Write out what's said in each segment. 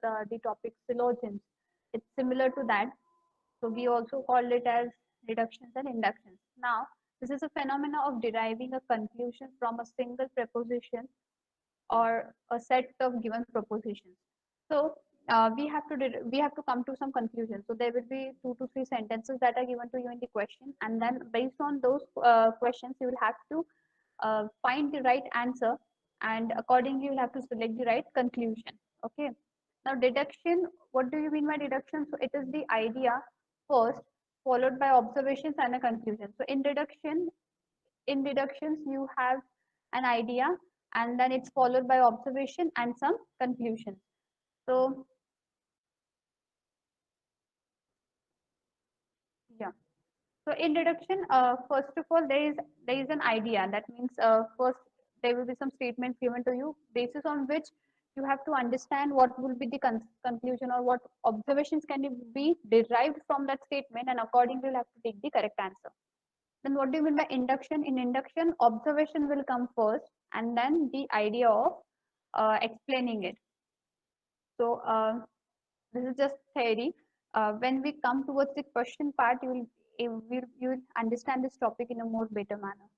the topic syllogisms. It's similar to that. So we also call it as deductions and inductions. Now, this is a phenomena of deriving a conclusion from a single proposition or a set of given propositions. So we have to come to some conclusion. So there will be 2 to 3 sentences that are given to you in the question, and then based on those questions, you will have to find the right answer, and accordingly you will have to select the right conclusion. Okay. Now deduction. What do you mean by deduction? So it is the idea first, followed by observations and a conclusion. So in deductions you have an idea, and then it's followed by observation and some conclusion. So yeah, so in deduction, first of all, there is an idea. That means first there will be some statements given to you, basis on which you have to understand what will be the conclusion, or what observations can be derived from that statement, and accordingly you'll have to take the correct answer. Then what do you mean by induction? In induction, observation will come first, and then the idea of explaining it. So this is just theory. When we come towards the question part, you will understand this topic in a more better manner.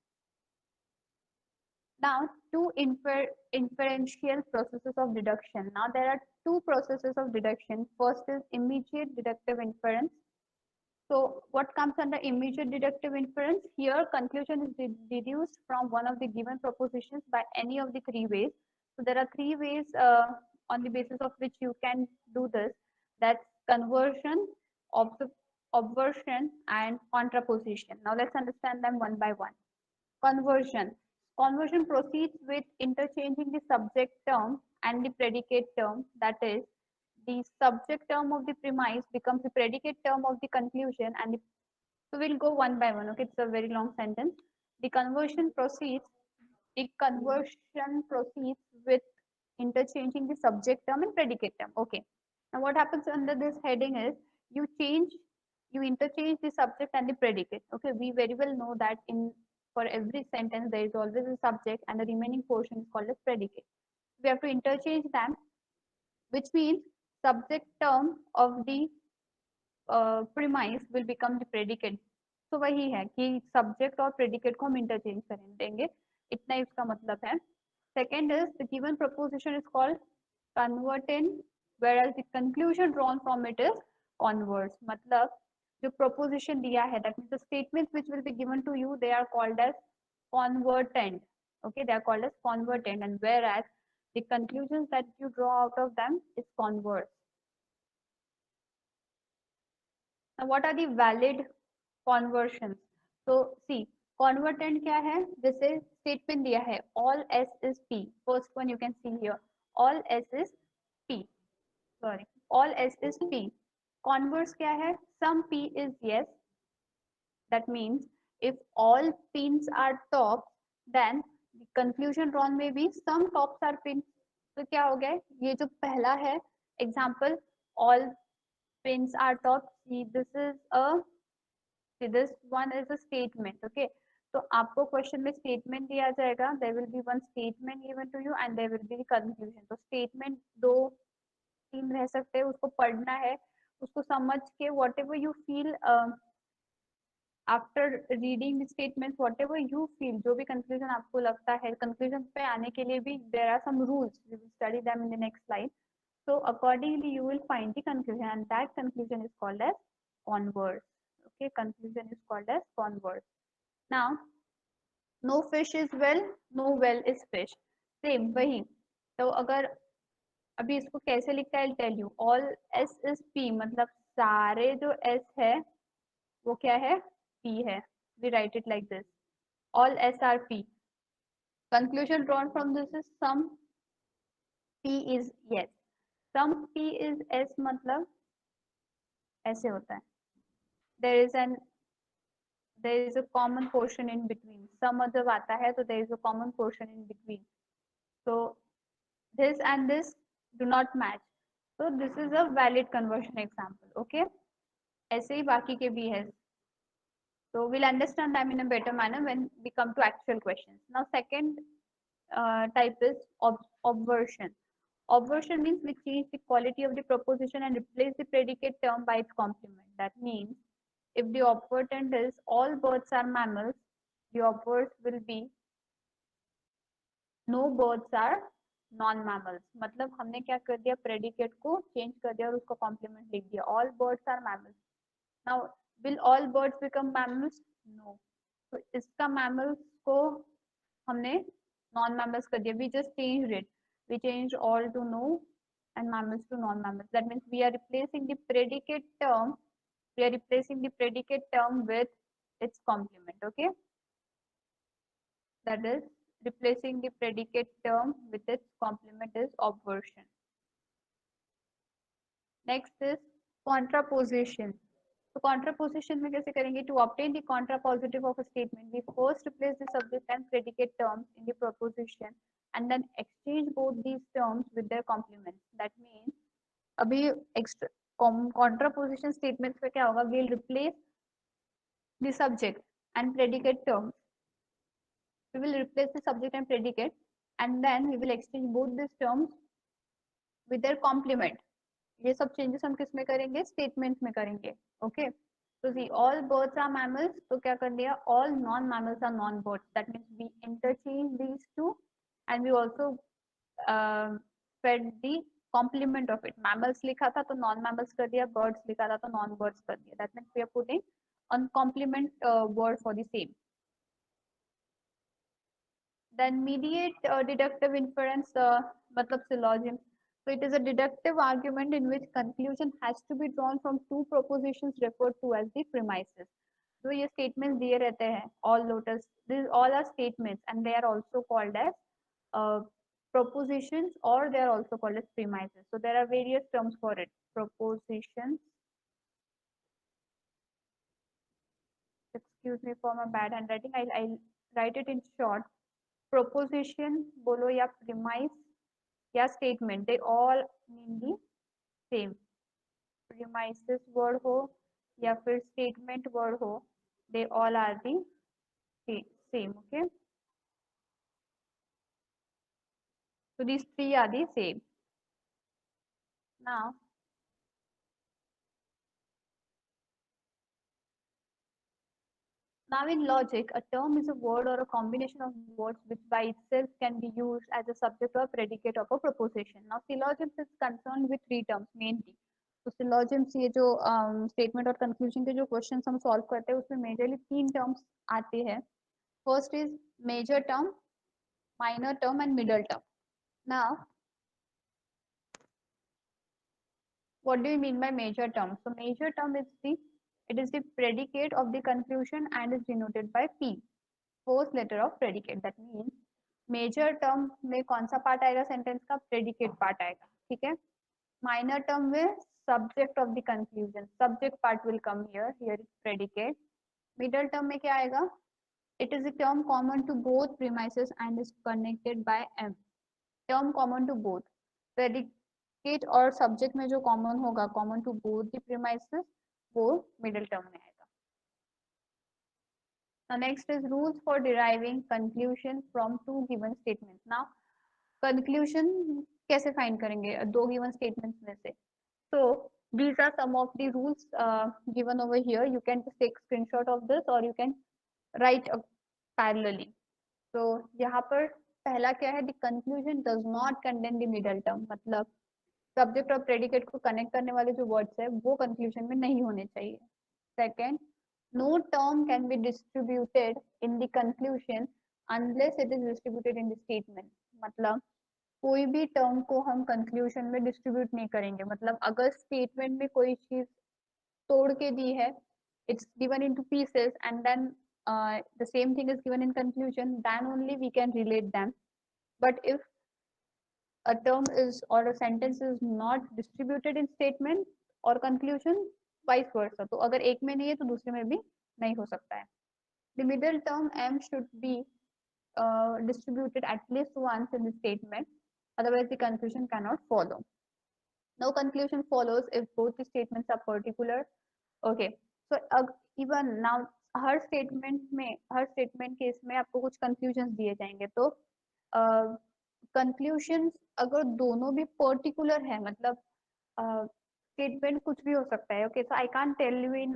Now, inferential processes of deduction. Now, there are two processes of deduction. First is immediate deductive inference. So, what comes under immediate deductive inference? Here, conclusion is deduced from one of the given propositions by any of the 3 ways. So, there are 3 ways on the basis of which you can do this. That's conversion, obversion, and contraposition. Now, let's understand them one by one. Conversion. Conversion proceeds with interchanging the subject term and the predicate term. That is, the subject term of the premise becomes the predicate term of the conclusion, and so we'll go one by one. Okay, it's a very long sentence. The conversion proceeds. The conversion proceeds with interchanging the subject term and predicate term. Okay. Now, what happens under this heading is you change, you interchange the subject and the predicate. Okay, we very well know that in for every sentence there is always a subject, and the remaining portion is called as predicate. We have to interchange them, which means subject term of the premise will become the predicate. तो वही है कि subject और predicate को हम interchange करें देंगे, इतना ही उसका मतलब है. Second is the given proposition is called convertant, whereas the conclusion drawn from it is converse. मतलब जो proposition दिया है, that means the statements which will be given to you, they are called as convertant. Okay, they are called as convertant, and whereas the conclusions that you draw out of them is converse. Now, what are the valid conversions? So, see, convertant क्या है? जैसे statement दिया है, all S is P. First one you can see here, all S is P. Sorry, all S is P. Converse क्या है? Some P is yes. That means if all pins are tops, then the conclusion drawn may be some tops are pins. तो क्या हो गया? ये जो पहला है example, all pins are top. See, this one is a statement. Okay, तो आपको क्वेश्चन में स्टेटमेंट दिया जाएगा. There will be one statement given to you and there will be conclusion. तो स्टेटमेंट 2 3 रह सकते हैं, उसको पढ़ना है, उसको समझ के what ever you feel after reading the statement, what ever you feel, जो भी कंक्लूजन आपको लगता है, कंक्लूजन पे आने के लिए भी there are some rules, we will study them in the next slide. So accordingly, you will find the conclusion, and that conclusion is called as converse. Okay, conclusion is called as converse. Now, no fish is well, no well is fish. Same वही. तो अगर अभी इसको कैसे लिखता है, I'll tell you. All S is P, मतलब सारे जो S है वो क्या है? P है. We write it like this. All S are P. Conclusion drawn from this is some P is yes. Some P is S, मतलब ऐसे होता है. There is a common portion in between. Some जब आता है तो there is a common portion in between. So this and this do not match. So this is a valid conversion example. Okay. ऐसे ही बाकी के भी है. So we'll understand them in a better manner when we come to actual questions. Now second type is obversion. Obversion means we change the quality of the proposition and replace the predicate term by its complement. That means if the obvertent is all birds are mammals, the obverse will be no birds are non mammals. मतलब हमने क्या कर दिया, predicate को change कर दिया और उसको कॉम्प्लीमेंट लिख दिया, all birds are mammals. Now will all birds become mammals? No. तो इसका मैमल्स को हमने नॉन मैमल्स कर दिया. We just change it, we change all to no and mammals to non mammals. That means we are replacing the predicate term, we are replacing the predicate term with its complement. Okay, that is replacing the predicate term with its complement is obversion. Next is contraposition. So contraposition में कैसे करेंगे? To obtain the contrapositive of a statement, we first replace the subject and predicate terms in the proposition and then exchange both these terms with their complements. That means अभी extra contraposition statements में क्या होगा? We'll replace the subject and predicate terms. We will replace the subject and predicate, and then we will exchange both these terms with their complement. ये सब changes हम किस में करेंगे? Statements में करेंगे. Okay. So see, all birds are mammals. तो क्या कर दिया? All non-mammals are non-birds. That means we interchange these two, and we also fed the complement of it. Mammals लिखा था तो non-mammals कर दिया. Birds लिखा था तो non-birds कर दिया. That means we are putting on complement word for the same. Then mediate deductive inference, matlab syllogism. So it is a deductive argument in which conclusion has to be drawn from two propositions referred to as the premises. So ये statements दिए रहते हैं, all lotus, these all are statements and they are also called as propositions, or they are also called as premises. So there are various terms for it. Propositions. Excuse me for my bad handwriting. I'll write it in short. Proposition बोलो या premise या statement, they all mean the same. Premises word हो या फिर statement word हो, they all are the same. Okay, so these three are the same. Now in logic, a term is a word or a combination of words which by itself can be used as a subject or predicate of a proposition. Now syllogism is concerned with three terms mainly. तो syllogisms ये जो statement और conclusion के जो questions हम solve करते हैं उसमें majorly तीन terms आते हैं. First is major term, minor term and middle term. Now what do you mean by major term? So major term is the predicate of the conclusion and is denoted by P, fourth letter of predicate. That means major term में कौन सा part आएगा sentence का? Predicate part आएगा. ठीक है. Minor term में subject of the conclusion, subject part will come here is predicate. Middle term में क्या आएगा? It is a term common to both premises and is connected by M. Term common to both, predicate और subject में जो common होगा, common to both the premises, वो middle term में आएगा. Now next is rules for deriving conclusion from two given statements. Now conclusion कैसे find करेंगे दो given statements में से? So these are some of the rules given over here. You can just take screenshot of this or you can write parallelly. So यहाँ पर पहला क्या है? The conclusion does not contain the middle term. मतलब subject और predicate को connect करने वाले जो words है वो conclusion में नहीं होने चाहिए. Second, no term can be distributed in the conclusion unless it is distributed in the statement. मतलब कोई भी टर्म को हम कंक्लूजन में डिस्ट्रीब्यूट नहीं करेंगे. मतलब अगर स्टेटमेंट में कोई चीज तोड़ के दी है, it's given into pieces and then the same thing is given in conclusion, then only we can relate them. But if a term is or a sentence is not distributed in statement or conclusion, vice versa, तो अगर एक में नहीं है तो दूसरे में भी नहीं हो सकता है. The middle term M should be distributed at least once in the statement, otherwise the conclusion cannot follow. No conclusion follows if both the statements are particular. Okay, so even now her statement में, हर statement case में आपको कुछ conclusions दिए जाएंगे. तो conclusion अगर दोनों भी पर्टिकुलर है, मतलब स्टेटमेंट कुछ भी हो सकता है, okay, so I can't tell you in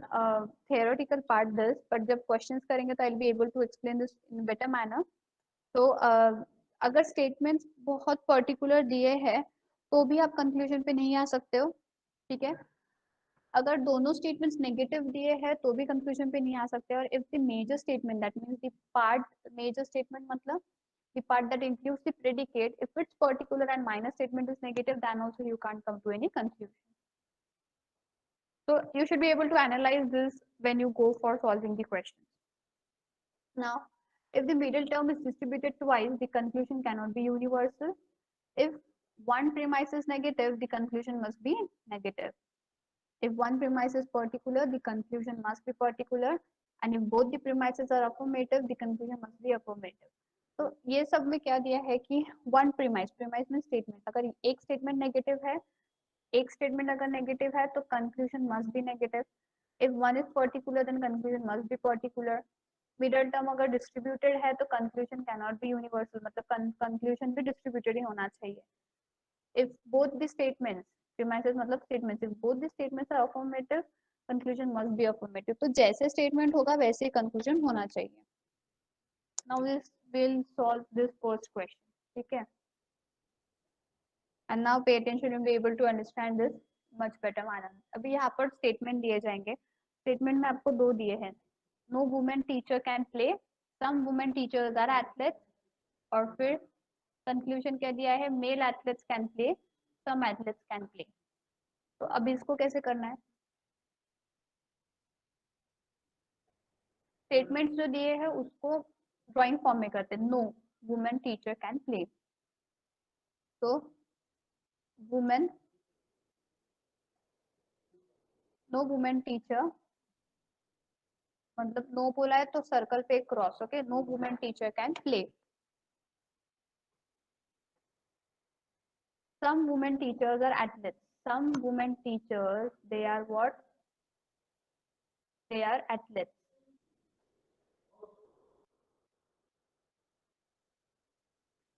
theoretical part this, but जब क्वेश्चंस करेंगे तो I will be able to explain this in better manner. तो अगर स्टेटमेंट्स बहुत पर्टिकुलर दिए हैं तो भी आप कंक्लूजन पे नहीं आ सकते हो, ठीक है। अगर दोनों स्टेटमेंट्स नेगेटिव दिए हैं तो भी कंक्लूजन पे नहीं आ सकते। और if the major statement, that means the part, major statement मतलब the part that includes the predicate, if it's particular and minor statement is negative, then also you can't come to any conclusion. So you should be able to analyze this when you go for solving the question. Now, if the middle term is distributed twice, the conclusion cannot be universal. If one premise is negative, the conclusion must be negative. If one premise is particular, the conclusion must be particular. And if both the premises are affirmative, the conclusion must be affirmative. तो ये सब में क्या दिया है कि one premise, premise में statement, अगर एक स्टेटमेंट नेगेटिव है, एक स्टेटमेंट अगर नेगेटिव है तो conclusion must be negative. If one is particular then conclusion must be particular. Middle term अगर डिस्ट्रीब्यूटेड है तो conclusion can not be universal, मतलब कंक्लूजन भी डिस्ट्रीब्यूटेड ही होना चाहिए। If both the statements, premises मतलब statements, if both the statements are affirmative, conclusion must be affirmative. तो जैसे स्टेटमेंट होगा वैसे ही कंक्लूजन होना चाहिए। Now we'll solve this first question, ठीक है। and now pay attention, you'll be able to understand this much better manner। अभी यहाँ पर स्टेटमेंट दिए जाएंगे। स्टेटमेंट में आपको दो दिए हैं, no women teacher can play, some women teachers are athletes, और फिर कंक्लूजन क्या दिया है, male athletes can play, some athletes can play. तो अब इसको कैसे करना है, स्टेटमेंट्स जो दिए हैं उसको ड्राइंग फॉर्म में करते हैं। No women teacher can play, तो वुमेन, नो वुमेन टीचर, मतलब नो बोला है तो सर्कल पे cross, okay. No women teacher can play, some women teachers are athletes, some women teachers, they are what, they are athletes।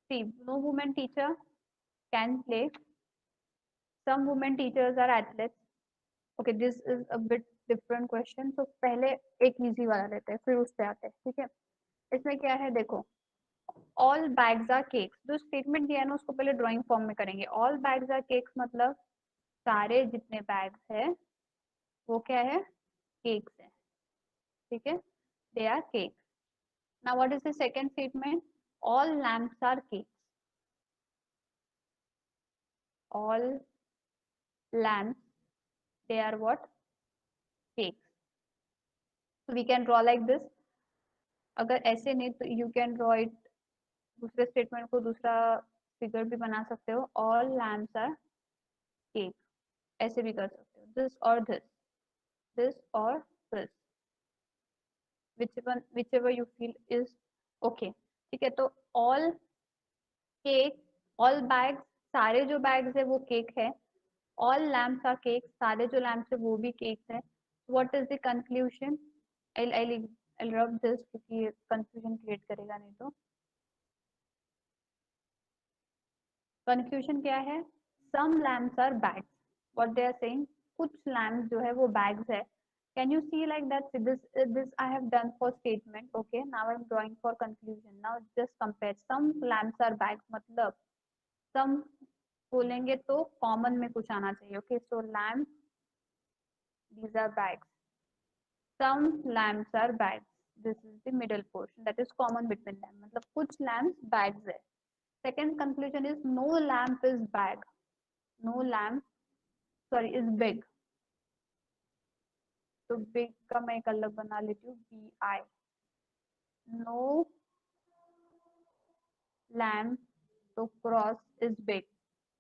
see, no women teacher can play, some women teachers are athletes, okay, this is a bit different question। तो पहले एक easy वाला लेते हैं फिर उस पे आते हैं, ठीक है। इसमें क्या है देखो, ऑल बैग्स आर केक्स, जो स्टेटमेंट दिया है ना उसको पहले ड्राइंग फॉर्म में करेंगे। ऑल बैग्स आर केक्स मतलब सारे जितने बैग्स है वो क्या है, केक्स है, ठीक है, they are cakes. Now what is the second statement, all lamps are cakes, all lamps, they are what, cakes। so we can draw like this, अगर ऐसे नहीं तो you can draw it, दूसरे स्टेटमेंट को दूसरा फिगर भी बना सकते हो, all lamps are cake, ऐसे भी कर सकते हो, this or this or this, whichever you feel is okay, ठीक है। तो all cake, all bags, सारे जो बैग्स है वो केक है, all lamps are cakes, सारे जो लैम्प्स है वो भी केक्स है। what is the conclusion, I'll rub this क्योंकि ये confusion create करेगा नहीं तो। conclusion क्या है, some lamps are bags, what they are saying, कुछ लैम्प जो है वो बैग्स है। can you see like that, this I have done for statement, okay, now I'm drawing for conclusion। now just compare, some lamps are bags मतलब some बोलेंगे तो common में कुछ आना चाहिए, okay. So lamp, these are bags, some lamps are bags, this is the middle portion that is common between them, मतलब कुछ lamps bags है। second conclusion is no lamp is bag, no lamp, sorry, is big, तो big का मैं एक अलग बना लेती हूँ, bi, no lamp, तो क्रॉस इज बिग,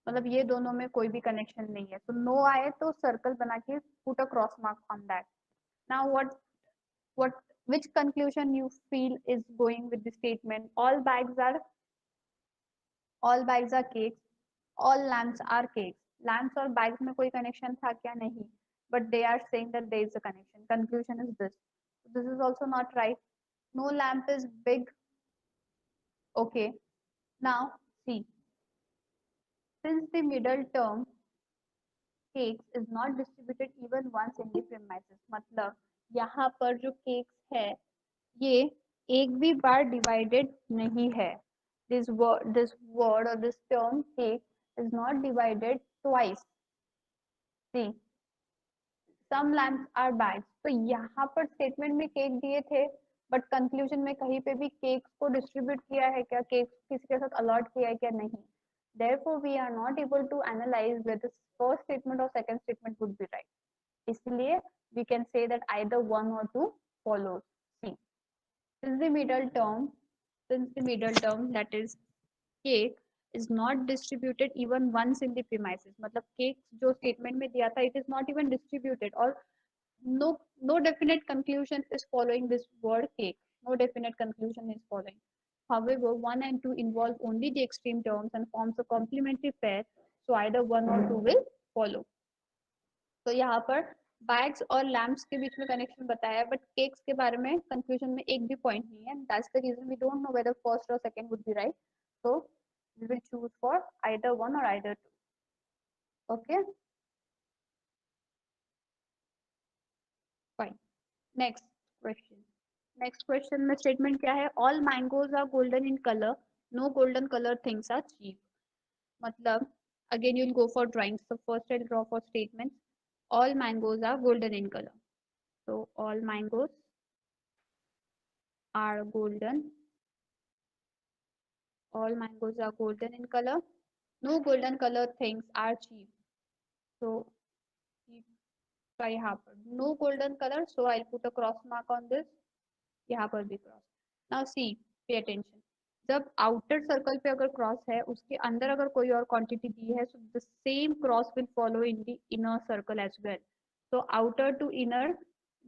मतलब ये दोनों में कोई भी कनेक्शन नहीं है। तो नो आए तो सर्कल बना के put a cross mark on that. Now what which conclusion you feel is going with the statement, all bags are cakes, all lamps are cakes, lamps और bags में कोई connection था क्या, नहीं, but they are saying that there is a connection, conclusion is this is also not right, no lamp is big, okay। now see, Since the middle term cakes is not distributed even once in the premises, मतलब यहाँ पर जो cakes है ये एक भी बार divided नहीं है. This word or this term cake is not divided twice. See, some lamps are bags. तो यहाँ पर स्टेटमेंट में केक दिए थे बट कंक्लूजन में कहीं पे भी केक्स को डिस्ट्रीब्यूट किया है क्या, केक्स किसी के साथ अलॉट किया है क्या, नहीं. therefore we are not able to analyze whether first statement or second statement would be right. इसलिए we can say that either one or two follows. See, since the middle term, that is cake is not distributed even once in the premises, मतलब cake जो statement में दिया था it is not even distributed, or no definite conclusion is following this word cake. No definite conclusion is following. However, 1 and 2 involve only the extreme terms and forms a complementary pair, so either 1 or 2 will follow. तो यहाँ पर bags और lamps के बीच में connection बताया, but cakes के बारे में कंफ्यूजन में एक भी पॉइंट नहीं है. That's the reason we don't know whether first और second would be right. So we will choose for either one or either two. Okay, fine. Next question. Next question में statement क्या है? All mangoes are golden in color. No golden color things are cheap. मतलब again you'll go for drawings. So first I'll draw for statements. All mangoes are golden in color. So all mangoes are golden. All mangoes are golden in color. No golden color things are cheap. So cheap का यहाँ पर no golden color. So I'll put a cross mark on this. यहाँ पर भी cross. Now see, pay attention. जब outer circle पे अगर cross है उसके अंदर अगर कोई और क्वांटिटी दी है, so the same cross will follow in the inner circle as well. So outer to inner,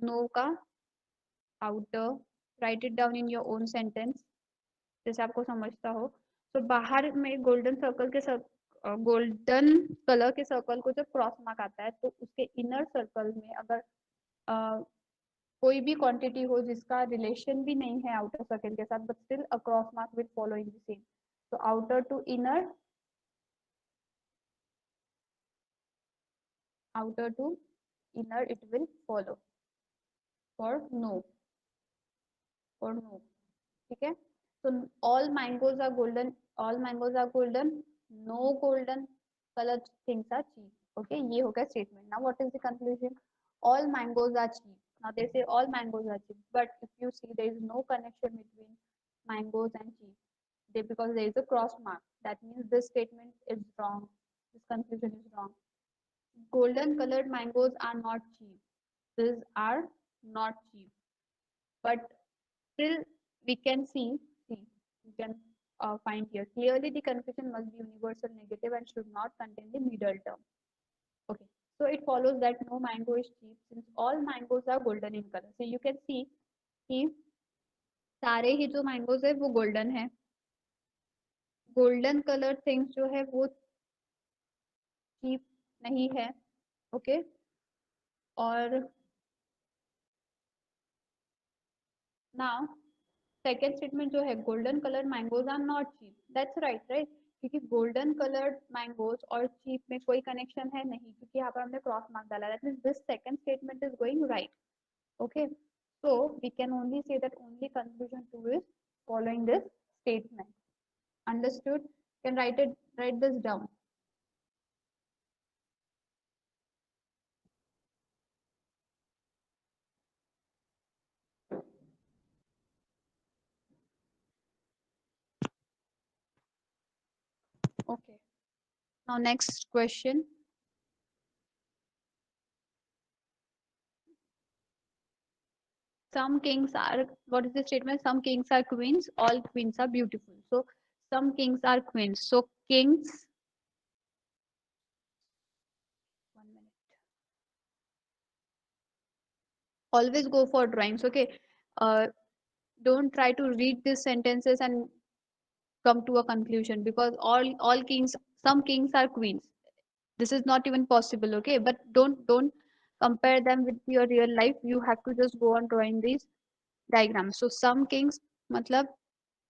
no का outer, write it down in your own sentence जैसे आपको समझता हो. तो बाहर में गोल्डन सर्कल के गोल्डन कलर के सर्कल को जब क्रॉस मार्क आता है तो उसके इनर सर्कल में अगर कोई भी क्वांटिटी हो जिसका रिलेशन भी नहीं है आउटर सर्कल के साथ, but still a cross mark will follow in the same. तो outer to inner, outer to inner it will follow for no, for no. ठीक है. so all mangoes are golden, all mangoes are golden, no golden colored things are cheap. okay, ये हो गया statement. now what is the conclusion? all mangoes are cheap. now they say all mangoes are cheap, but if you see there is no connection between mangoes and cheap, because there is a cross mark, that means this statement is wrong, this conclusion is wrong. Golden colored mangoes are not cheap, these are not cheap, but still we can see you can find here clearly the confusion must be universal negative and should not contain the middle term. okay, so it follows that no mango is cheap since all mangoes are golden in color. so you can see कि सारे ही जो mangoes है वो golden है. Golden colour things जो है वो cheap नहीं है. ओके, और नाउ सेकेंड स्टेटमेंट जो है golden colour mangoes are not cheap. That's right, right, क्योंकि गोल्डन कलर्ड मैंगोज और चीप में कोई कनेक्शन है नहीं, क्योंकि यहाँ पर हमने क्रॉस मार्क डाला. That means this second statement is going right. Okay, so we can only say that only conclusion 2 is following this statement. Understood? You can write this down. Okay, now next question. Some kings are, what is the statement? Some kings are queens, all queens are beautiful. So some kings are queens. So kings, 1 minute. Always go for drawings. Okay, don't try to read these sentences and come to a conclusion, because all kings, some kings are queens. This is not even possible. Okay, but don't compare them with your real life. You have to just go on drawing these diagrams. So some kings मतलब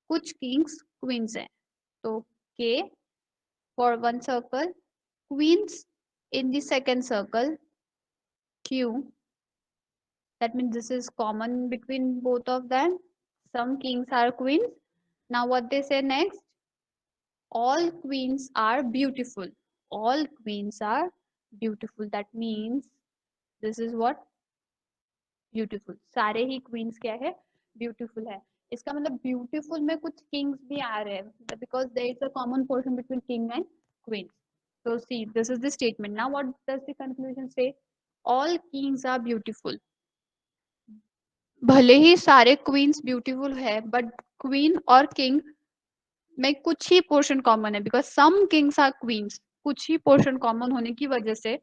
कुछ kings queens हैं. तो K for one circle, queens in the second circle, Q. That means this is common between both of them. Some kings are queens. Now what they say next? All queens are beautiful. All queens are beautiful. That means this is what? Beautiful. सारे ही queens क्या है? Beautiful है. इसका मतलब beautiful में कुछ kings भी आ रहे हैं because there is a common portion between king and queen. So see, this is the statement. Now what does the conclusion say? All kings are beautiful. भले ही सारे क्वींस ब्यूटीफुल है बट क्वीन और king में कुछ ही portion common है because some kings are queens. कुछ ही पोर्शन कॉमन होने की वजह से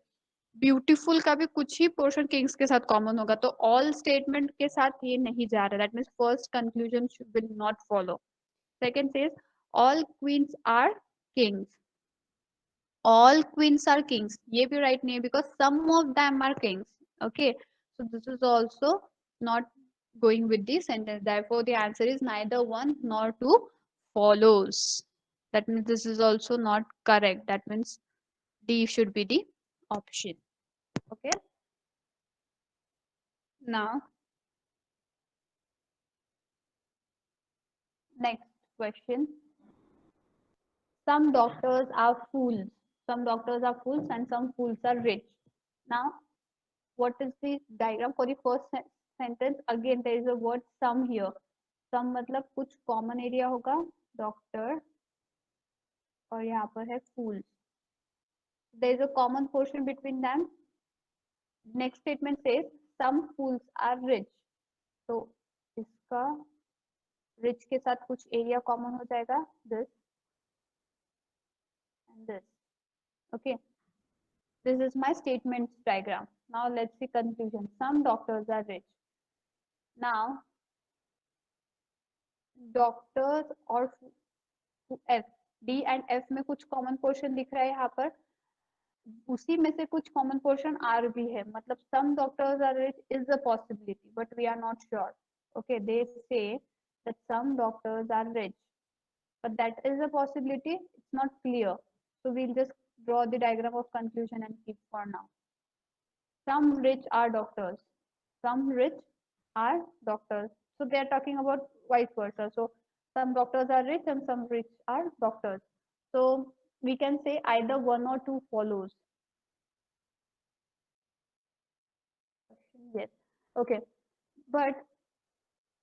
ब्यूटीफुल का भी कुछ ही पोर्शन किंग्स के साथ कॉमन होगा. तो ऑल स्टेटमेंट के साथ ये नहीं जा रहा. That means first conclusion will not follow. Second says all queens are kings. All queens are kings ये भी राइट नहीं है because some of them are kings. Okay, so this is also not going with the sentence. Therefore, the answer is neither one nor two follows. That means this is also not correct. That means D should be the option. Okay. Now, next question. Some doctors are fools. Some doctors are fools and some fools are rich. Now, what is the diagram for the first sentence? Again, there is a word some here. Some मतलब कुछ common area होगा. Doctor और यहाँ पर है fools. There is a common portion between them. Next statement says some fools are rich. तो इसका rich के साथ कुछ area common हो जाएगा. This and this. Okay. This is my statement diagram. Now let's see conclusion. Some doctors are rich. Now doctors और F, D and F में कुछ common portion दिख रहा है यहाँ पर. उसी में से कुछ common portion R भी है. मतलब some doctors are rich is a possibility, but we are not sure. Okay, they say that some doctors are rich, but that is a possibility. It's not clear. So we'll just draw the diagram of conclusion and keep for now. Some rich are doctors. Some rich are doctors. So they are talking about vice versa. So some doctors are rich and some rich are doctors. So we can say either one or two follows. Yes. Okay. But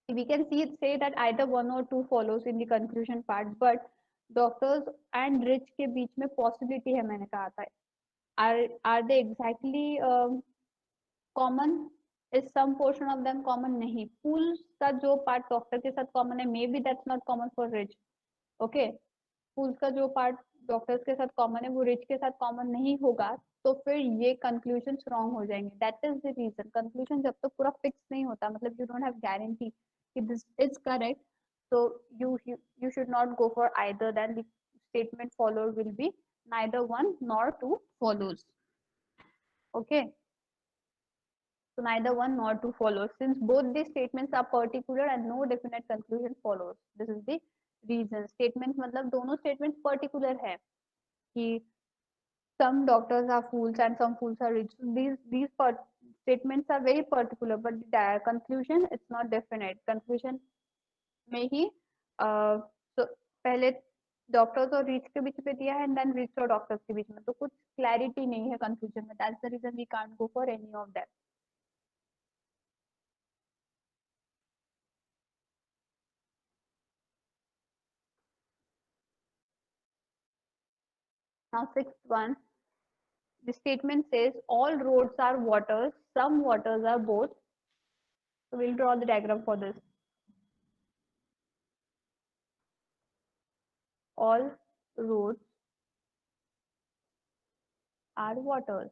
we can say that either one or two follows in the conclusion part. But doctors and rich के बीच में possibility है मैंने कहा था. Are they exactly common? Is some portion of them common? नहीं. Fools का जो part doctor के साथ common है, maybe that's not common for rich. Okay. Fools का जो part डॉक्टर्स के साथ कॉमन है वो रिच के साथ कॉमन नहीं होगा. तो फिर ये कंक्लूजन रॉन्ग हो जाएंगे. That is the reason. Conclusion जब तक पूरा फिक्स नहीं होता मतलब यू डोंट हैव गारंटी कि this is correct. so you should not go for either. Then the statement followed will be neither one nor two follows. Okay, so neither one nor two follows since both these statements are particular and no definite conclusion follows. This is the reason. Statements मतलब दोनों statements particular है कि some doctors are fools and some fools are rich. These statements are very particular, but the conclusion it's not definite. Conclusion में ही so पहले doctors और rich के बीच में दिया है एंड देन रिच और डॉक्टर्स के बीच में. तो कुछ क्लैरिटी नहीं है कंक्लूजन में. That's the reason we can't go for any of that. Now sixth one, the statement says all roads are waters, some waters are both. So we'll draw the diagram for this. All roads are waters.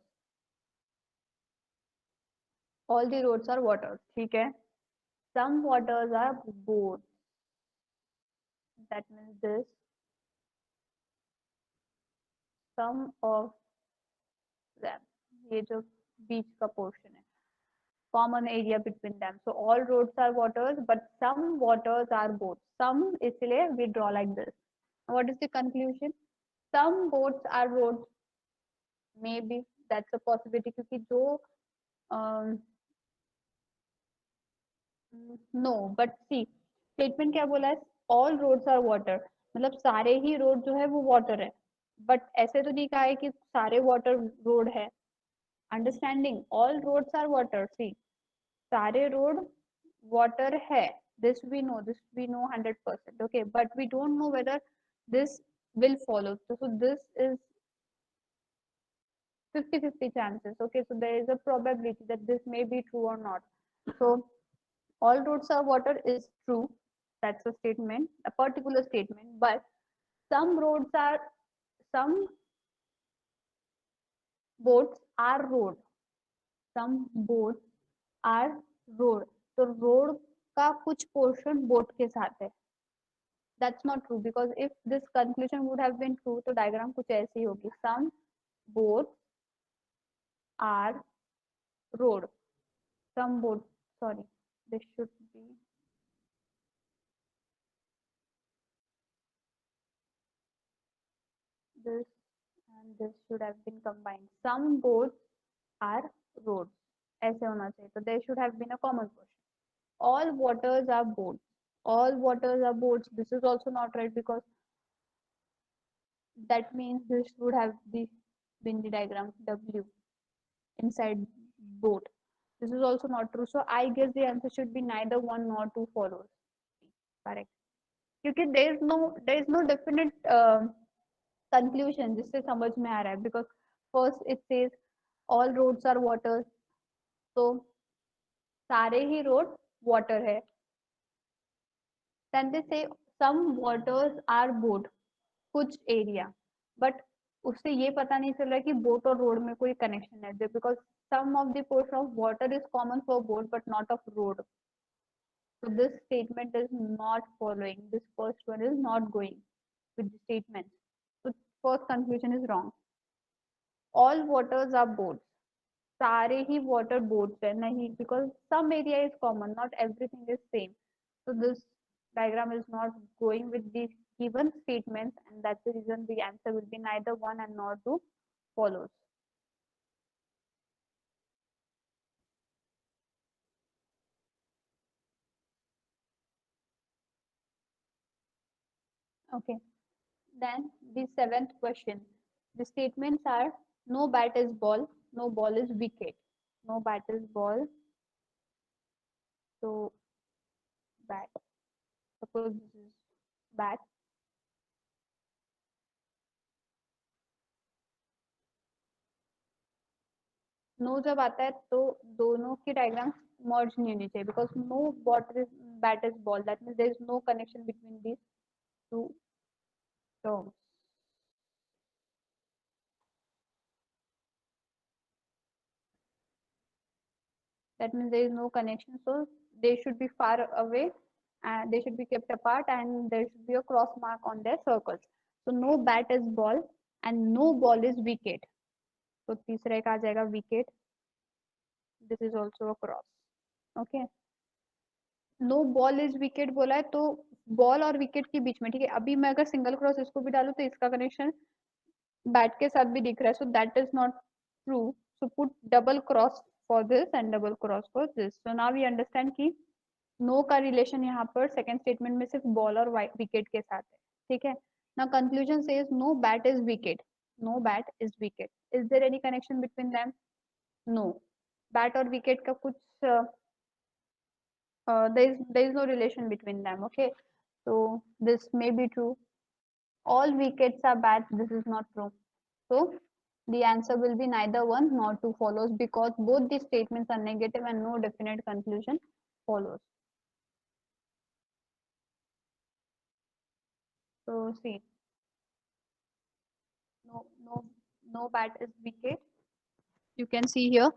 All the roads are waters. ठीक है. Some waters are both. That means this. Some of them. ये जो बीच का portion है. Common area between them. So all roads are waters, but some waters are both. Some इसलिए we draw like this. What is the conclusion? some boats are roads, maybe that's a possibility, क्योंकि जो no but C statement क्या बोला है, all roads are water, मतलब सारे ही road जो है वो वाटर है, बट ऐसे तो नहीं कहा है कि सारे वाटर रोड है। Understanding, all roads are water, see सारे रोड वाटर है, this we know 100%, okay, but we don't know whether this will follow, so this is 50-50 chances, okay, so there is a probability that this may be true or not. So all roads are water is true, that's a statement, a particular statement, but some roads are, some boats are road, some boats are road, तो road का कुछ portion boat के साथ है, that's not true, because if this conclusion would have been true तो diagram कुछ ऐसी होगी, some boats are road, some boats, sorry, this should be this and this should have been combined, some boats are roads, ऐसे होना चाहिए, तो there should have been a common portion, all waters are boats, all waters are boats, this is also not right, because that means this would have been the diagram W inside boat, this is also not true, so I guess the answer should be neither one nor two follows, correct, क्योंकि there is no definite conclusion जिससे समझ में आ रहा है, because first it says all roads are water, तो सारे ही रोड वाटर है, then they say some waters are boat, कुछ एरिया, बट उससे ये पता नहीं चल रहा कि बोट और रोड में कोई कनेक्शन है, because some of the portion of water is common for boat but not of road, so this statement is not following, this first one is not going with the statement, so first conclusion is wrong, all waters are boats, सारे ही water boats है, नहीं, because some area is common, not everything is same, so this diagram is not going with the given statements, and that's the reason the answer will be neither one and nor two follows. Okay, then the seventh question, the statements are no bat is ball, no ball is wicket, no bat is ball, so bat, suppose this is bat, no जब आता है तो दोनों की diagram मर्ज नहीं होनी चाहिए, because no bot is bat is ball, that means there is no connection between these two terms, that means there is no connection, so they should be far away and they should be kept apart and there should be a cross mark on their circles, so no bat is ball and no ball is wicket, तो तीसरा एक आ जाएगा wicket, this is also a cross, okay, no ball is wicket बोला है तो ball और wicket के बीच में, ठीक है, अभी मैं अगर सिंगल क्रॉस इसको भी डालू तो इसका कनेक्शन बैट के साथ भी दिख रहा है, so that is not true, so put double cross for this and double cross for this, so now we understand कि नो का रिलेशन यहाँ पर सेकंड स्टेटमेंट में सिर्फ बॉल और विकेट के साथ है, ठीक है, now conclusion says no bat is wicket, no bat is wicket, is there any connection between them, no, bat और विकेट का कुछ there is no relation between them, okay, so this may be true, all wickets are bad, this is not true, so the answer will be neither one nor two follows, because both the statements are negative and no definite conclusion follows. So see, no bat is wicket, you can see here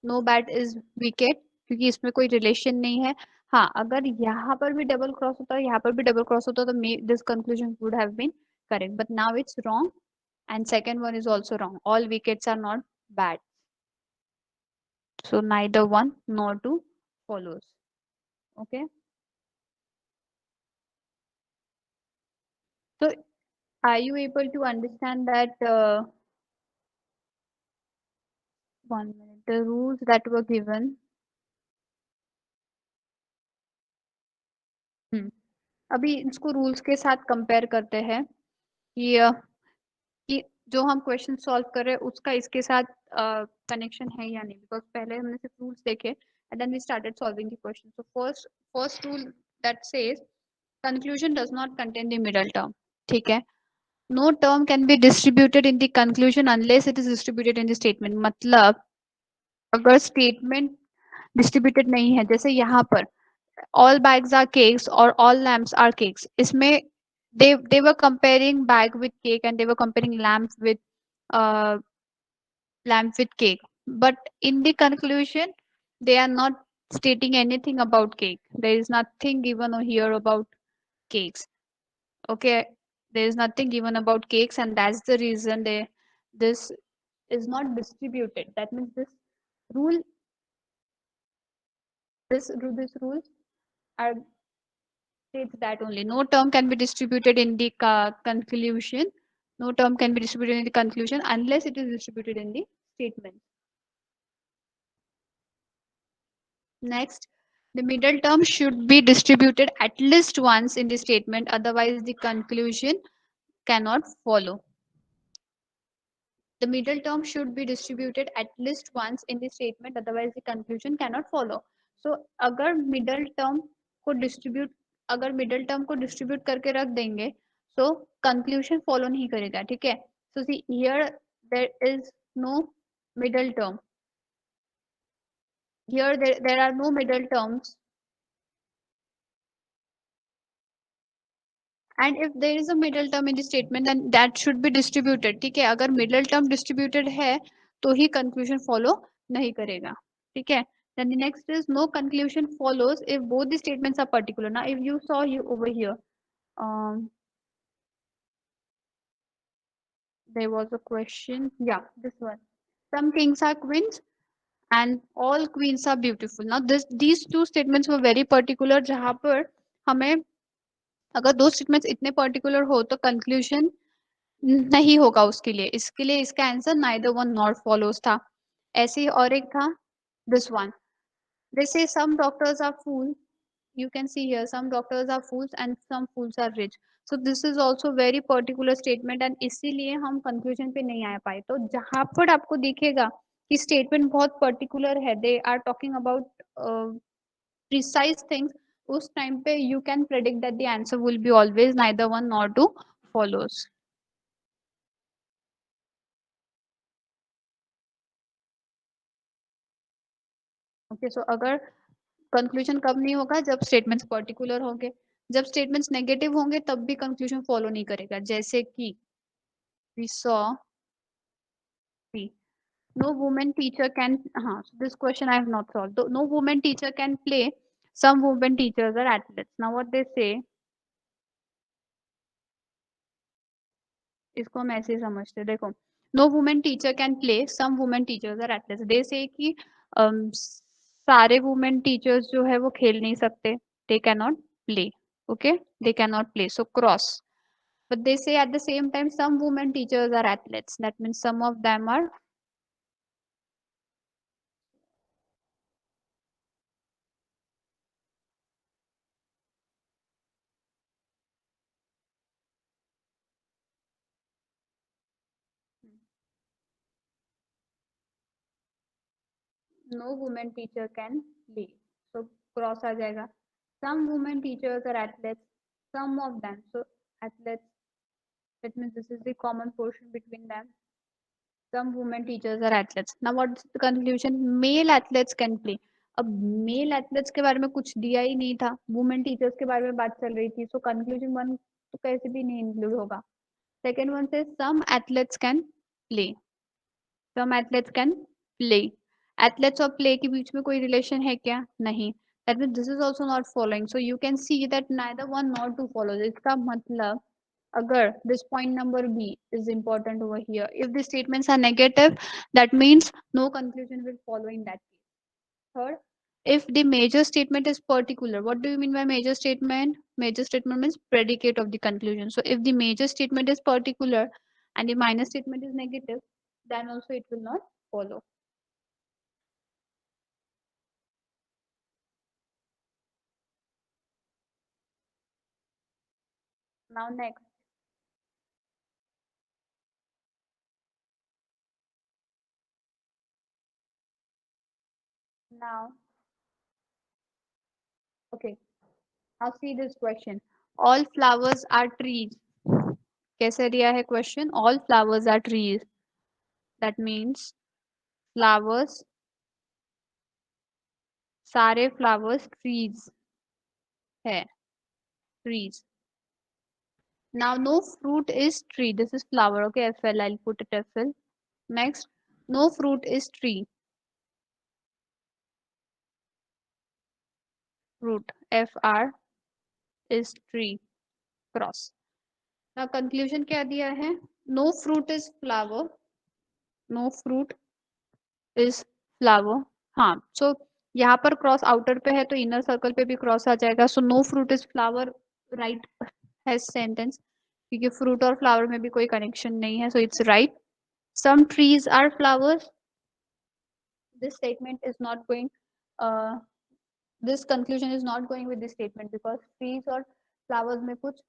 no bat is wicket, क्योंकि इसमें कोई relation नहीं है, हाँ अगर यहाँ पर भी डबल क्रॉस होता यहाँ पर भी डबल क्रॉस होता तो this conclusion would have been correct, but now it's wrong and second one is also wrong, all wickets are not bad, so neither one nor two follows, okay, so Are you able to understand that 1 minute, the rules that were given? हम्म, अभी इसको rules के साथ compare करते हैं कि कि जो हम क्वेश्चन सॉल्व कर रहे हैं उसका इसके साथ कनेक्शन है या नहीं, बिकॉज पहले हमने सिर्फ रूल्स देखे and then we started solving the question. So first rule that says conclusion does not contain the middle term. ठीक है. No term can be distributed in the conclusion unless it is distributed in the statement. मतलब अगर statement distributed नहीं है, जैसे यहाँ पर all bags are cakes or all lamps are cakes, इसमें they were comparing bag with cake and they were comparing uh, lamp with cake, but in the conclusion they are not stating anything about cake. There is nothing given here about cakes. Okay, there is nothing given about cakes, and that's the reason this is not distributed. That means rule this rules are states that only no term can be distributed in the conclusion. No term can be distributed in the conclusion unless it is distributed in the statement. Next, the middle term should be distributed at least once in the statement, otherwise the conclusion cannot follow. The middle term should be distributed at least once in the statement, otherwise the conclusion cannot follow. So अगर middle term को distribute अगर middle term को distribute करके रख देंगे, so conclusion follow नहीं करेगा. ठीक है. So see here there is no middle term. Here there are no middle terms, and if there is a middle term in the statement then that should be distributed. ठीक है. अगर middle term distributed है तो ही conclusion follow नहीं करेगा. ठीक है. Then the next is no conclusion follows if both the statements are particular. Now if you saw you over here, um, there was a question. Yeah, this one. Some kings are queens and all queens are beautiful. Now these two statements were very particular, जहाँ पर हमें अगर दो statements इतने particular हो तो conclusion नहीं होगा उसके लिए. इसके लिए इसका answer neither one nor follows था. ऐसे ही और एक था this one. They say some doctors are fools. You can see here some doctors are fools and some fools are rich. So this is also very particular statement and इसीलिए हम conclusion पे नहीं आ पाए. तो जहाँ पर आपको दिखेगा कि statement बहुत particular है, they are talking about precise things, उस time पे you can predict that the answer will be always neither one nor two follows. Okay, so अगर कंक्लूजन कब नहीं होगा, जब स्टेटमेंट्स पर्टिकुलर होंगे. जब स्टेटमेंट्स नेगेटिव होंगे तब भी कंक्लूजन फॉलो नहीं करेगा. जैसे कि we saw no women teacher can, हाँ this question I have not solve. No women teacher can play, some women teachers are athletes. Now what they say, इसको हम ऐसे समझते हैं. देखो, no women teacher can play, some women teachers are athletes. They say कि सारे women teachers जो है वो खेल नहीं सकते, they can not play. Okay, they cannot play, so cross. But they say at the same time some women teachers are athletes. That means some of them are. No woman teacher can play. So cross आ जाएगा. Some women teachers are athletes. Some of them. So athletes. That means this is the common portion between them. Some women teachers are athletes. Now what's the conclusion? Male athletes can play. अब mail athletes के बारे में कुछ दिया ही नहीं था, women teachers के बारे में बात चल रही थी. सो कंक्लूजन वन तो कैसे भी नहीं इंक्लूड होगा. सेकेंड वन से some athletes can play. Some athletes can play. Athletes और प्ले के बीच में कोई रिलेशन है क्या? नहीं. That means this is also not following. So you can see that neither one nor two follows. इसका मतलब अगर this point number B is important over here, if the statements are negative, that means no conclusion will follow in that case. Third, if the major statement is particular. What do you mean by major statement? Major statement means predicate of the conclusion. So if the major statement is particular and the minor statement is negative, then also it will not follow. Now next. Now, okay. Now see this question. All flowers are trees. कैसे दिया है question? All flowers are trees. That means flowers, सारे flowers trees है. Trees. Now no fruit is tree. This is flower. Okay, FL. I'll put it FL. Next, no fruit is tree. Fruit. FR is tree. Cross. Now conclusion क्या दिया है? No fruit is flower. No fruit is flower. हाँ, so यहाँ पर cross outer पे है तो inner circle पे भी क्रॉस आ जाएगा. So no fruit is flower. Right has sentence. क्योंकि fruit और flower में भी कोई connection नहीं है. So it's right. Some trees are flowers. This statement is not going. Uh, this conclusion is not going with this statement because trees और flowers में कुछ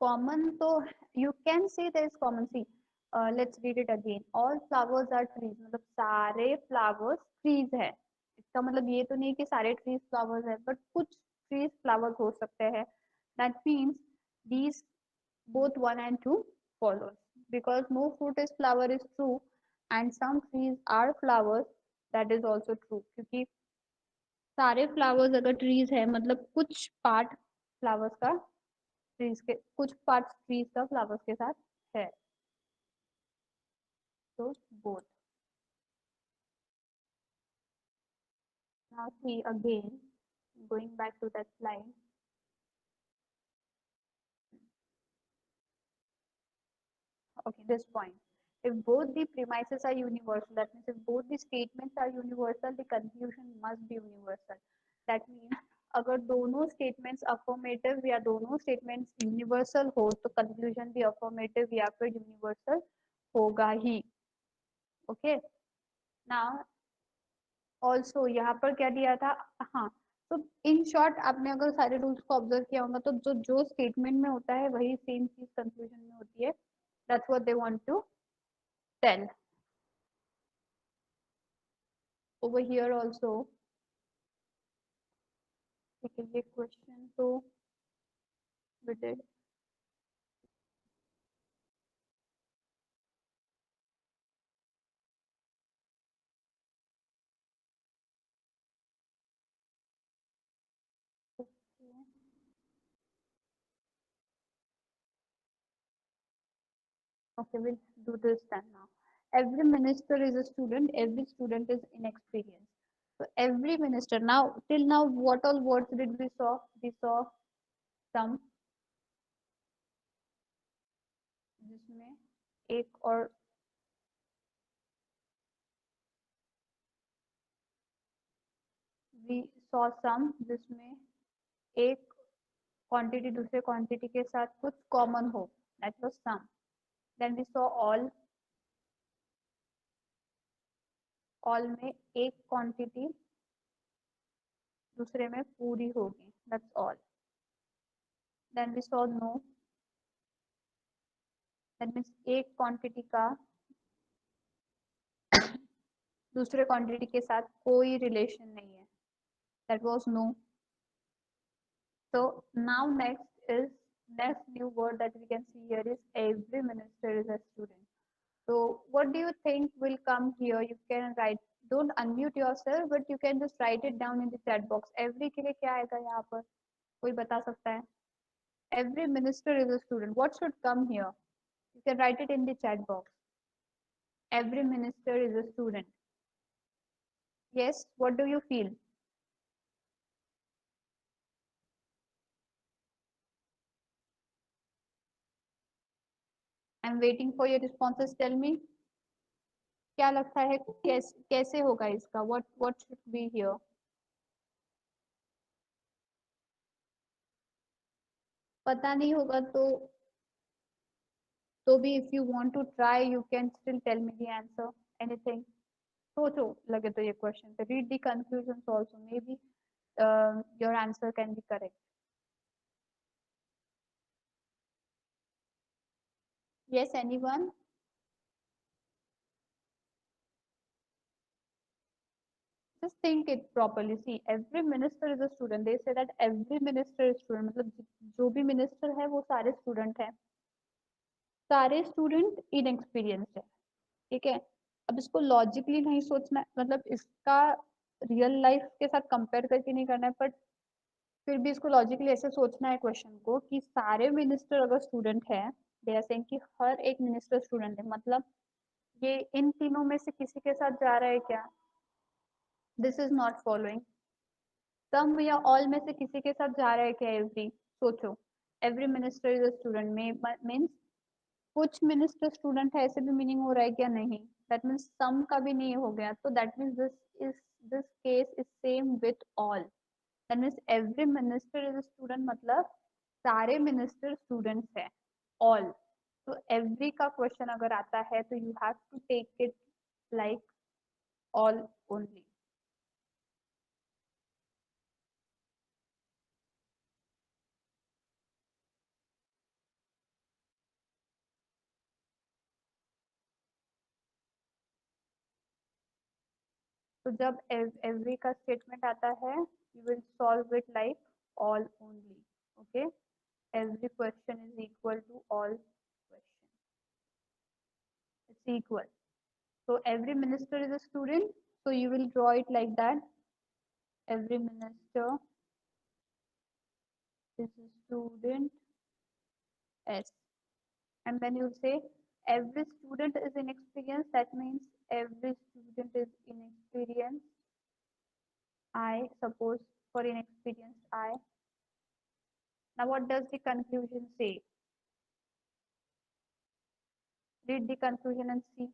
common तो you can say there is common. See, let's read it again. All flowers are trees. मतलब सारे flowers trees है. इसका मतलब ये तो नहीं कि सारे trees flowers है, but कुछ trees flowers हो सकते हैं. That means these both 1 and 2 follows because no fruit is flower is true and some trees are flowers, that is also true क्योंकि सारे फ्लावर्स अगर ट्रीज है मतलब कुछ पार्ट फ्लावर्स का ट्रीज के कुछ पार्ट ट्रीज का फ्लावर्स के साथ है. तो both. Now see again going back to that slide. Okay, this point. If both the premises are universal, that means if both the statements are universal, the conclusion must be universal. That means अगर दोनों statements affirmative या दोनों statements universal हो तो conclusion भी affirmative या फिर universal होगा ही. Okay. Now also यहाँ पर क्या दिया था? हाँ, तो इन शॉर्ट आपने अगर सारे रूल्स को ऑब्जर्व किया होगा तो जो जो स्टेटमेंट में होता है वही सेम चीज कंक्लूजन में होती है. That's what they want to tell. Over here also, ठीक है, ये क्वेश्चन तो we did. Okay, we'll do this then now. Every minister is a student, every student is inexperienced. So every minister, now till now what all words did we saw? We saw some जिसमें एक और we saw some जिसमें एक quantity दूसरे quantity के साथ कुछ common हो. That was some. Then we saw all में एक क्वांटिटी दूसरे में पूरी होगी. That's all. Then we saw no. That means एक क्वांटिटी का दूसरे क्वांटिटी के साथ कोई रिलेशन नहीं है. That was no. So now next new word that we can see here is every minister is a student. So what do you think will come here? You can write. Don't unmute yourself, but you can just write it down in the chat box. Every के लिए क्या आएगा यहाँ पर? कोई बता सकता है? Every minister is a student. What should come here? You can write it in the chat box. Every minister is a student. Yes, what do you feel? I'm waiting for your responses. Tell me. क्या लगता है कैसे होगा इसका, what should be here? पता नहीं होगा तो भी if you want to try you can still tell me the answer, anything. सोचो लगे तो ये क्वेश्चन पे, read the conclusion also, maybe your answer can be correct. Yes, anyone? Just think it properly. See, every minister is a student. They say that every minister is student. मतलब जो भी minister है वो सारे student हैं, सारे student inexperienced है, ठीक है। अब इसको लॉजिकली नहीं सोचना, मतलब इसका रियल लाइफ के साथ कंपेयर करके नहीं करना है, बट फिर भी इसको लॉजिकली ऐसे सोचना है क्वेश्चन को कि सारे मिनिस्टर अगर स्टूडेंट है, दे आर सेइंग कि हर एक मिनिस्टर स्टूडेंट है, मतलब ये इन तीनों में से किसी के साथ जा रहा है क्या? This is not following. Some या ऑल में से किसी के साथ जा रहा है क्या एवरी? सोचो, every minister is a student में मीन्स कुछ मिनिस्टर स्टूडेंट है, ऐसे भी मीनिंग हो रहा है क्या? नहीं, दैट मीन्स सम का भी नहीं हो गया, तो that means this case is same with all, that means every minister is a student, मतलब सारे मिनिस्टर स्टूडेंट्स है, ऑल। तो एवरी का क्वेश्चन अगर आता है तो you have to take it like all only. तो जब एवरी का स्टेटमेंट आता है you will solve it like all only, okay. Every question is equal to all question, it's equal. So every minister is a student, so you will draw it like that. Every minister is a student S. And then you say every student is inexperienced, that means every student is inexperienced. I suppose for inexperienced I. Now what does the conclusion say? Read the conclusion and see.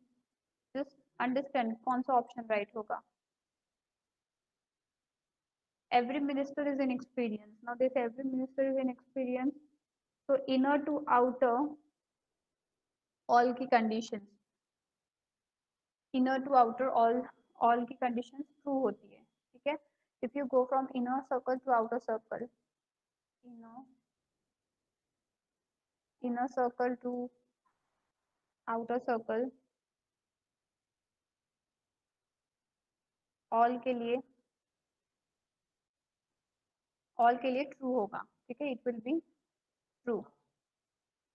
Just understand कौन सा option right होगा. Every minister is inexperienced. Now this every minister is inexperienced. So inner to outer all की conditions, inner to outer all की conditions true होती है, ठीक है। if you go from inner circle to outer circle, inner inner circle to outer circle, all के लिए true होगा, ठीक है, it will be true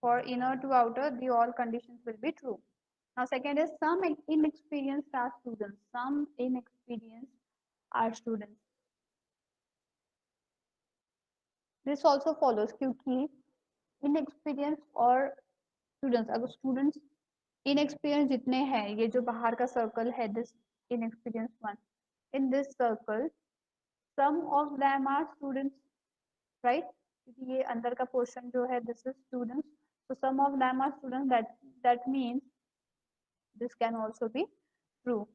for inner to outer, the all conditions will be true. Now second is some inexperienced are students, some inexperienced are students, this also follows क्योंकि inexperienced और students, अगर students inexperience जितने हैं, ये जो बाहर का circle है this inexperience one, in this circle some of them are students, right, क्योंकि ये अंदर का पोर्शन जो है this is students, so some of them are students, that means this can also be true.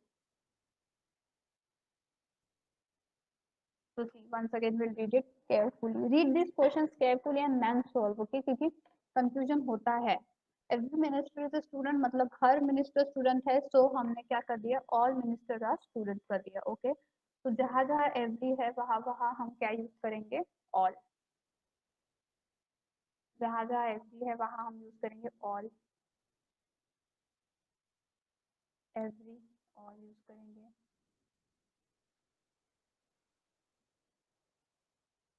So see, once again we'll read it carefully, read these questions carefully and then solve, okay, क्योंकि confusion होता है। Every minister is student मतलब हर minister student है, सो हमने क्या कर दिया, all minister are student कर दिया, ओके। तो जहां जहां एवरी है वहां वहां हम क्या यूज करेंगे, ऑल। जहां जहां एवरी है वहां हम यूज करेंगे ऑल, एवरी, ऑल यूज करेंगे।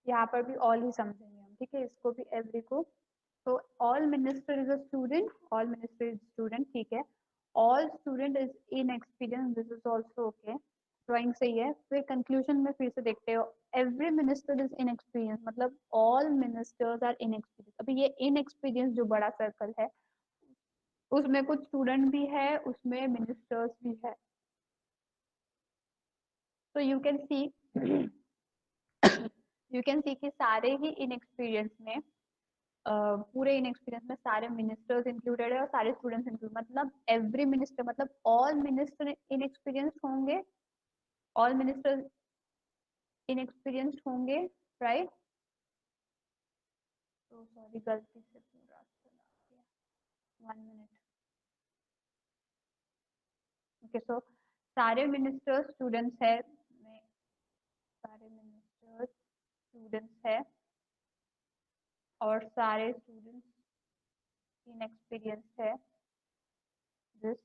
यहाँ पर भी ऑल ही समझेंगे हम, ठीक है, इसको भी एवरी को। तो all minister is a student, all minister is student, ठीक है। All student is in experience, this is also okay, drawing सही है। फिर कंक्लूजन में फिर से देखते हो, every minister is in experience मतलब all ministers are in experience. अभी ये इन एक्सपीरियंस जो बड़ा सर्कल है उसमें कुछ स्टूडेंट भी है, उसमें मिनिस्टर्स भी है, तो you can C you can सी कि सारे ही इन एक्सपीरियंस में पूरे इनएक्सपीरियंस में सारे मिनिस्टर्स इंक्लूडेड है और सारे स्टूडेंट्स इंक्लूड, मतलब एवरी मिनिस्टर, मतलब ऑल मिनिस्टर इनएक्सपीरियंस होंगे, ऑल मिनिस्टर्स इनएक्सपीरियंस्ड होंगे, राइट। तो सॉरी, गलती से पूरा चला गया, 1 मिनट। ओके, सो सारे मिनिस्टर्स स्टूडेंट्स है, सारे मिनिस्टर्स स्टूडेंट्स है और सारे स्टूडेंट्स इनएक्सपीरियंस है दिस,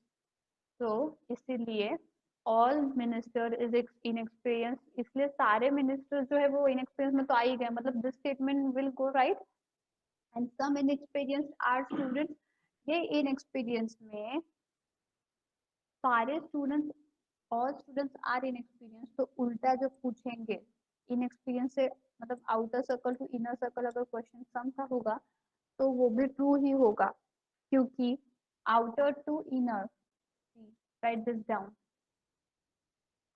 तो इसीलिए ऑल मिनिस्टर इज इनएक्सपीरियंस, इसलिए सारे मिनिस्टर जो है वो इनएक्सपीरियंस में तो आ ही गए, मतलब this statement will go right. And some inexperience are students, ये इनएक्सपीरियंस में सारे students, all students are inexperience, तो उल्टा जो पूछेंगे इनएक्सपीरियंस से, मतलब outer circle to inner circle अगर क्वेश्चन सम का होगा तो वो भी ट्रू ही होगा, क्योंकि outer to inner, right this down,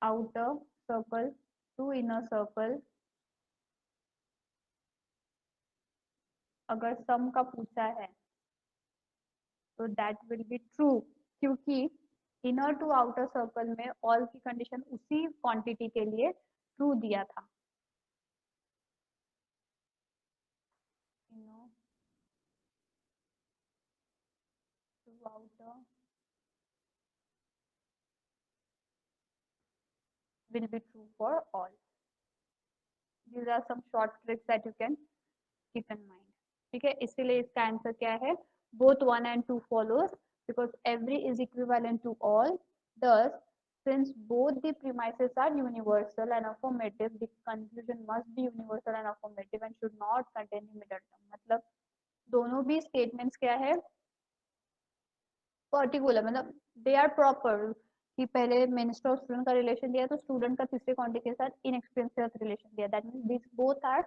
outer circle to inner circle अगर सम का पूछा है तो दैट विल बी ट्रू, क्योंकि इनर टू आउटर सर्कल में ऑल की कंडीशन उसी क्वांटिटी के लिए ट्रू दिया था। Inner to outer will be true for all. These are some short tricks that you can keep in mind. ठीक है, इसीलिए इसका आंसर क्या है, both 1 and 2 follows because every is equivalent to all. Thus, since both the premises are universal and affirmative, the conclusion must be universal and affirmative and should not contain the middle term. मतलब दोनों भी statements क्या है, particular, मतलब they are proper, कि पहले minister और student का रिलेशन दिया तो स्टूडेंट का तीसरे क्वांटिटी के साथ इनएक्सपीरियंस के साथ रिलेशन दिया, that means this both are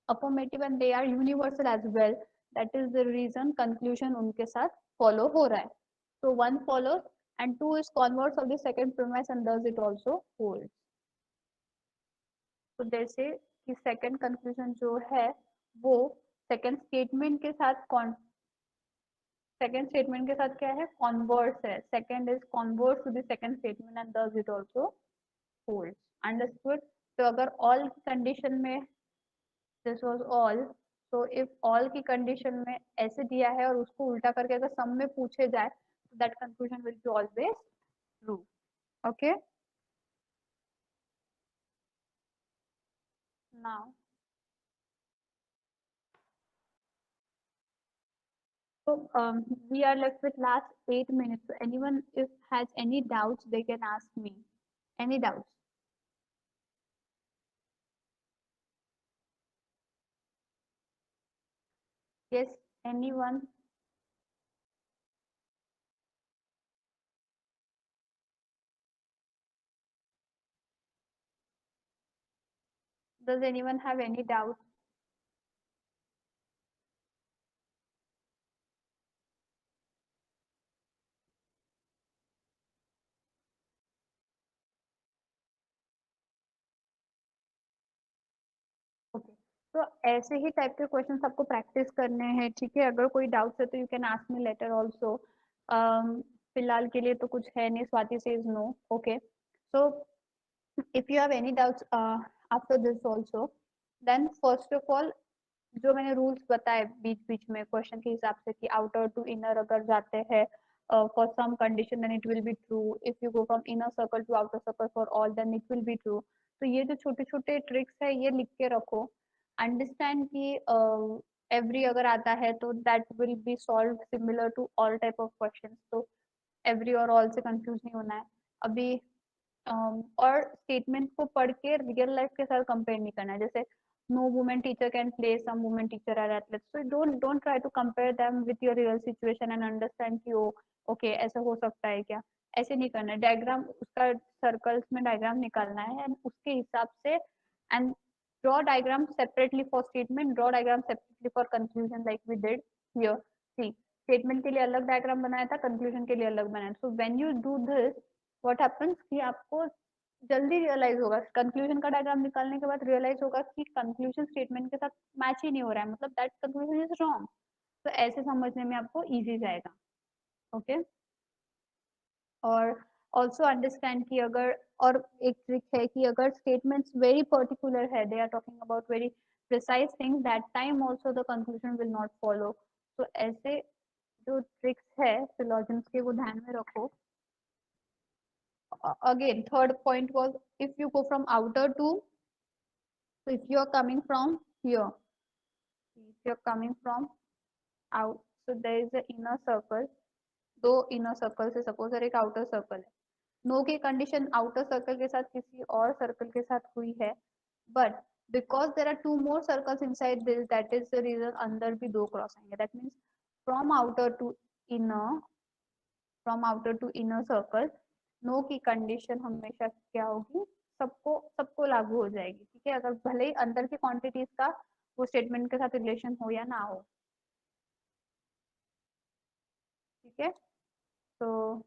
affirmative and they are universal as well, that is the reason conclusion उनके साथ फॉलो हो रहा है। so one follows and two is converse of the second premise and thus it also holds. तो जैसे कि second conclusion जो है वो सेकंड स्टेटमेंट के साथ सेकंड स्टेटमेंट के साथ क्या है, कॉन्वर्स है, second is converse to the second statement and thus it also holds, understood. तो अगर ऑल कंडीशन में दिस वाज ऑल, तो इफ ऑल की कंडीशन में ऐसे दिया है और उसको उल्टा करके अगर सम में पूछे जाए तो that conclusion will be always true. Okay, now so we are left with last 8 minutes. So anyone if has any doubts, they can ask me. Any doubts? Yes, anyone? Does anyone have any doubts? Okay, तो ऐसे ही type के question आपको practice करने हैं, ठीक है। अगर कोई डाउट्स है तो you can ask me later also. फिलहाल के लिए तो कुछ है नहीं, Swati says no. Okay, so if you have any doubts after this also, then first of all जो मैंने रूल्स बताए बीच बीच में क्वेश्चन के हिसाब से कि आउटर टू इनर अगर जाते हैं for some condition then it will be true, if you go from inner circle to outer circle for all then it will be true. तो ये जो छोटे छोटे ट्रिक्स है ये लिख के रखो, अंडरस्टैंड कि एवरी अगर आता है तो that will be solve similar to all type of questions, तो एवरी और ऑल से कंफ्यूज नहीं होना है अभी। और स्टेटमेंट को पढ़ के रियल लाइफ के साथ कंपेयर नहीं करना है, जैसे no women teacher can play, some women teacher are athletes, so don't try to compare them with your real situation and understand कि ओ ओके ऐसा हो सकता है क्या, ऐसे नहीं करना है। डायग्राम उसका सर्कल्स में डायग्राम निकालना है एंड उसके हिसाब से, and draw diagram separately for statement, draw diagram separately for conclusion like we did here. See, statement के लिए अलग डायग्राम बनाया था, कंक्लूजन के लिए अलग बनाया, so when you do this what happens कि आपको जल्दी रियलाइज होगा, कंक्लूजन का डायग्राम निकालने के बाद रियलाइज होगा कि कंक्लूजन स्टेटमेंट के साथ मैच ही नहीं हो रहा है, मतलब दैट कंक्लूजन इज रॉन्ग। तो ऐसे समझने में आपको इजी जाएगा। ओके। और ऑल्सो अंडरस्टैंड कि अगर, और एक ट्रिक है कि अगर स्टेटमेंट्स वेरी पर्टिकुलर है, they are talking about very precise things, that time also the conclusion will not follow. तो ऐसे जो ट्रिक्स है फिलोजेंस के, वो ध्यान में रखो। Again, third point was, if you go from outer to, so if you are coming from here, if you are coming from out, so there is a inner circle, दो inner circle से suppose एक outer circle है, no की condition outer circle के साथ किसी और circle के साथ हुई है, but because there are two more circles inside this, that is the reason अंदर भी दो क्रॉस आएंगे। That means from outer to inner, from outer to inner circle, no की कंडीशन हमेशा क्या होगी, सबको सबको लागू हो जाएगी। ठीक है, अगर भले ही अंदर की क्वांटिटीज का वो स्टेटमेंट के साथ रिलेशन हो या ना हो। ठीक है, तो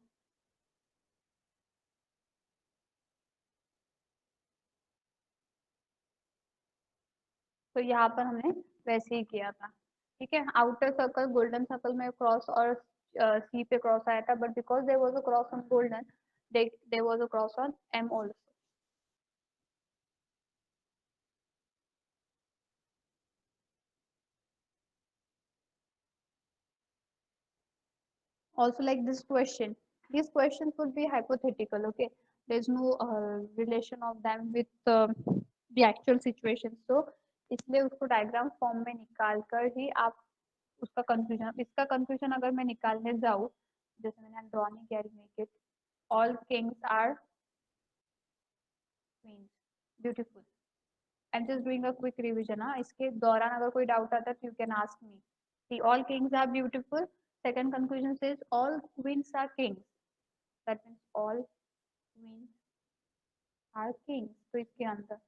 यहाँ पर हमने वैसे ही किया था। ठीक है, आउटर सर्कल गोल्डन सर्कल में क्रॉस और सी पे क्रॉस आया था, but because there was a cross on golden, there was a cross on M also. Also like this question, these questions would be hypothetical. Okay, there's no relation of them with the actual situation, so इसलिए उसको diagram form में निकाल कर ही आप उसका conclusion, इसका conclusion अगर मैं निकालने जाऊँ, जैसे मैंने ड्रॉ नहीं किया, make it all kings are queens, beautiful. I am just doing a quick revision. हाँ, इसके दौरान अगर कोई डाउट आता है तो you can ask me. See all kings are beautiful, second conclusion says all queens are kings, that means all queens are kings. तो इसके अंदर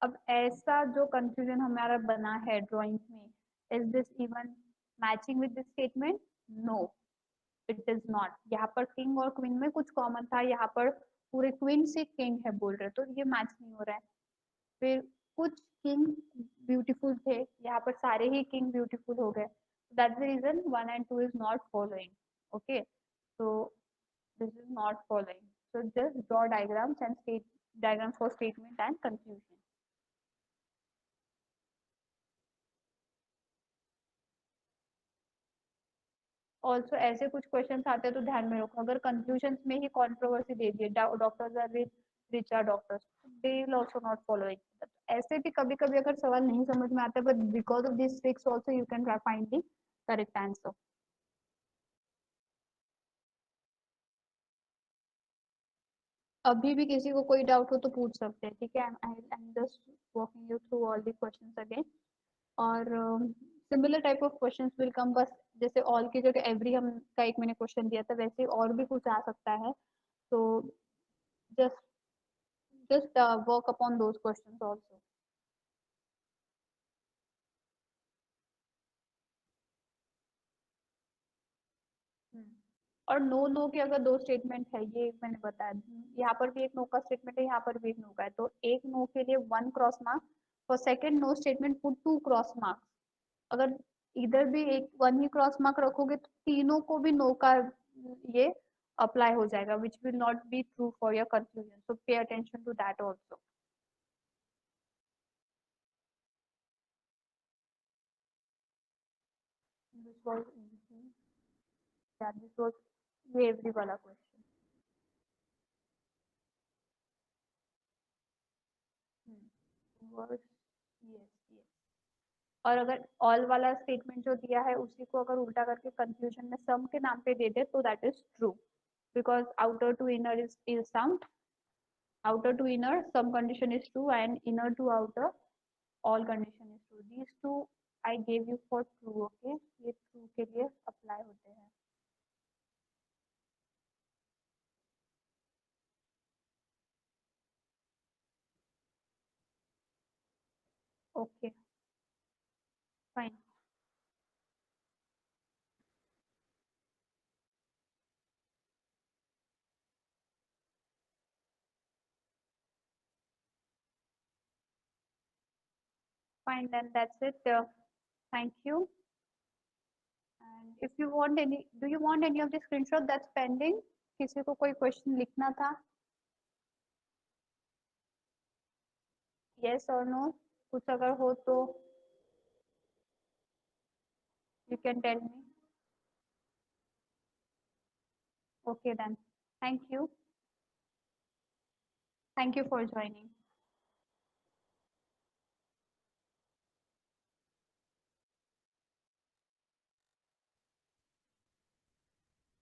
अब ऐसा जो कंफ्यूजन हमारा बना है ड्राइंग में, is this even matching with this statement? No, it is not. यहाँ पर किंग और क्वीन में कुछ कॉमन था, यहाँ पर पूरे क्वीन से किंग है बोल रहे, तो ये मैच नहीं हो रहा है। फिर कुछ किंग ब्यूटीफुल थे, यहाँ पर सारे ही किंग ब्यूटीफुल हो गए, that's the reason 1 and 2 is not following. Okay, so this is not following, so just draw diagrams and state diagrams for statement and conclusion. Also ऐसे कुछ क्वेश्चन आते हैं तो ध्यान में रखो, अगर कंक्लूजन में ही कॉन्ट्रोवर्सी दे दिए, doctors are rich are doctors, they will also not follow it. ऐसे भी कभी कभी अगर सवाल नहीं समझ में आता, but because of this tricks also you can find the correct answer. अभी भी किसी को कोई डाउट हो तो पूछ सकते हैं। ठीक है, I am just walking you through all the questions again. और similar type of questions will come, बस जैसे ऑल की जगह एवरी हम का एक मैंने क्वेश्चन दिया था, वैसे और भी कुछ आ सकता है। तो just work upon those questions also. हम्म। और नो नो के अगर दो स्टेटमेंट है, ये मैंने बताया, यहाँ पर भी एक नो का स्टेटमेंट है, यहाँ पर भी एक नो का है, तो एक नो के लिए 1 cross mark, for second no statement put 2 cross marks. अगर इधर भी एक 1 ही क्रॉस मार्क रखोगे तो तीनों को भी नो का ये अप्लाई हो जाएगा, which will not be true for your confusion, so pay attention to that also. This was easy, this was ये एवरी वाला क्वेश्चन। Yes yes. और अगर ऑल वाला स्टेटमेंट जो दिया है उसी को अगर उल्टा करके कंक्लूजन में सम के नाम पे दे दे तो that is true, because outer to inner is some, outer to inner some condition is true and inner to outer all condition is true, these two I gave you for true। okay, ये true के लिए apply होते हैं। Okay, fine. fine, then that's it. Thank you. And if you want any, do you want any of the screenshot that's pending? किसी को कोई question लिखना था? Yes or no? कुछ अगर हो तो you can tell me. Okay then. Thank you. Thank you for joining.